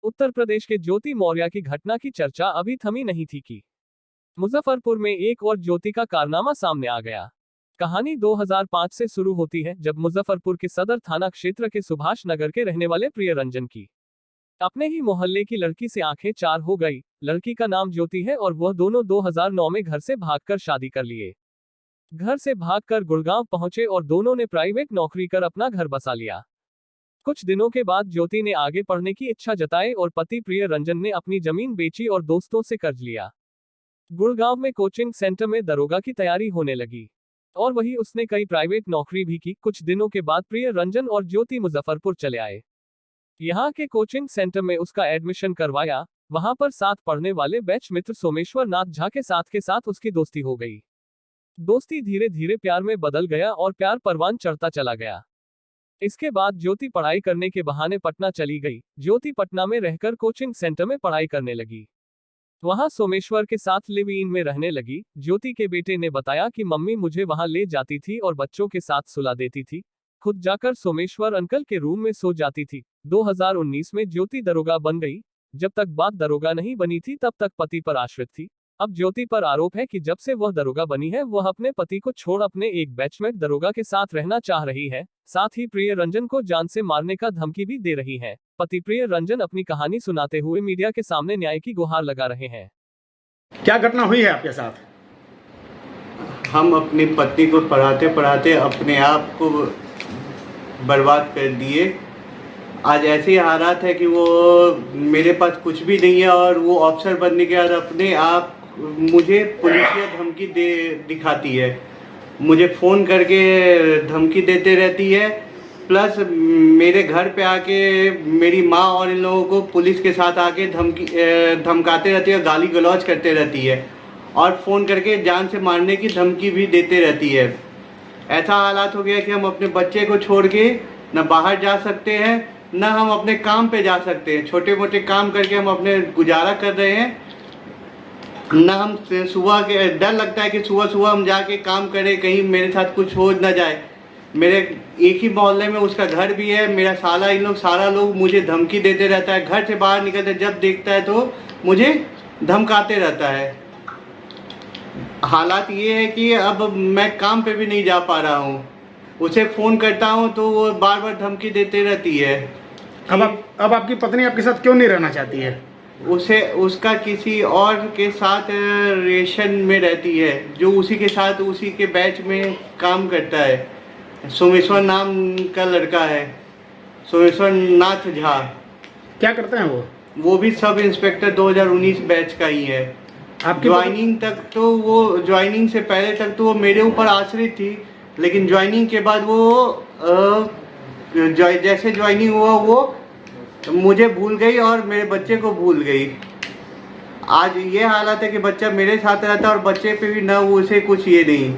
उत्तर प्रदेश के ज्योति मौर्य की घटना की चर्चा अभी थमी नहीं थी कि मुजफ्फरपुर में एक और ज्योति का कारनामा सामने आ गया। कहानी 2005 से शुरू होती है, जब मुजफ्फरपुर के सदर थाना क्षेत्र के सुभाष नगर के रहने वाले प्रियरंजन की अपने ही मोहल्ले की लड़की से आंखें चार हो गई। लड़की का नाम ज्योति है और वह दोनों 2009 में घर से भागकर शादी कर लिए। घर से भागकर गुड़गांव पहुंचे और दोनों ने प्राइवेट नौकरी कर अपना घर बसा लिया। कुछ दिनों के बाद ज्योति ने आगे पढ़ने की इच्छा जताई और पति प्रियरंजन ने अपनी जमीन बेची और दोस्तों से कर्ज लिया। गुड़गांव में कोचिंग सेंटर में दरोगा की तैयारी होने लगी और वही उसने कई प्राइवेट नौकरी भी की। कुछ दिनों के बाद प्रियरंजन और ज्योति मुजफ्फरपुर चले आए। यहाँ के कोचिंग सेंटर में उसका एडमिशन करवाया। वहां पर साथ पढ़ने वाले बैच मित्र सोमेश्वर नाथ झा के साथ उसकी दोस्ती हो गई। दोस्ती धीरे धीरे प्यार में बदल गया और प्यार परवान चढ़ता चला गया। इसके बाद ज्योति पढ़ाई करने के बहाने पटना चली गई। ज्योति पटना में रहकर कोचिंग सेंटर में पढ़ाई करने लगी। वहां सोमेश्वर के साथ लिव इन में रहने लगी। ज्योति के बेटे ने बताया कि मम्मी मुझे वहां ले जाती थी और बच्चों के साथ सुला देती थी, खुद जाकर सोमेश्वर अंकल के रूम में सो जाती थी। 2019 में ज्योति दरोगा बन गई। जब तक बात दरोगा नहीं बनी थी तब तक पति पर आश्रित थी। अब ज्योति पर आरोप है कि जब से वह दरोगा बनी है वह अपने पति को छोड़ अपने एक बैचमेट दरोगा के साथ रहना चाह रही है। साथ ही प्रियरंजन को जान से मारने का धमकी भी दे रही है। पति प्रियरंजन अपनी कहानी सुनाते हुए मीडिया के सामने न्याय की गुहार लगा रहे हैं। क्या घटना हुई है आपके साथ? हम अपनी पत्नी को पढ़ाते पढ़ाते अपने आप को बर्बाद कर दिए। आज ऐसे हालात है कि वो मेरे पास कुछ भी नहीं है और वो ऑफिसर बनने के बाद अपने आप मुझे पुलिसिया धमकी दिखाती है। मुझे फ़ोन करके धमकी देते रहती है, प्लस मेरे घर पे आके मेरी माँ और इन लोगों को पुलिस के साथ आके धमकाते रहती है, गाली गलौज करते रहती है और फ़ोन करके जान से मारने की धमकी भी देते रहती है। ऐसा हालात हो गया कि हम अपने बच्चे को छोड़ के न बाहर जा सकते हैं न हम अपने काम पे जा सकते हैं। छोटे मोटे काम करके हम अपने गुजारा कर रहे हैं। न हम सुबह के डर लगता है कि सुबह हम जाके काम करें, कहीं मेरे साथ कुछ हो ना जाए। मेरे एक ही मोहल्ले में उसका घर भी है। मेरा सारा लोग मुझे धमकी देते रहता है। घर से बाहर निकलते जब देखता है तो मुझे धमकाते रहता है। हालात ये है कि अब मैं काम पे भी नहीं जा पा रहा हूँ। उसे फ़ोन करता हूँ तो वो बार बार धमकी देते रहती है। अब आपकी पत्नी आपके साथ क्यों नहीं रहना चाहती है? उसका किसी और के साथ रिलेशन में रहती है जो उसी के साथ उसी के बैच में काम करता है। सोमेश्वर नाम का लड़का है, सोमेश्वर नाथ झा। क्या करते हैं वो भी सब इंस्पेक्टर 2019 बैच का ही है। ज्वाइनिंग से पहले तक तो वो मेरे ऊपर आश्रित थी, लेकिन ज्वाइनिंग के बाद वो जैसे ज्वाइनिंग हुआ वो मुझे भूल गई और मेरे बच्चे को भूल गई। आज ये हालत है कि बच्चा मेरे साथ रहता है और बच्चे पे भी ना वो उसे कुछ ये नहीं।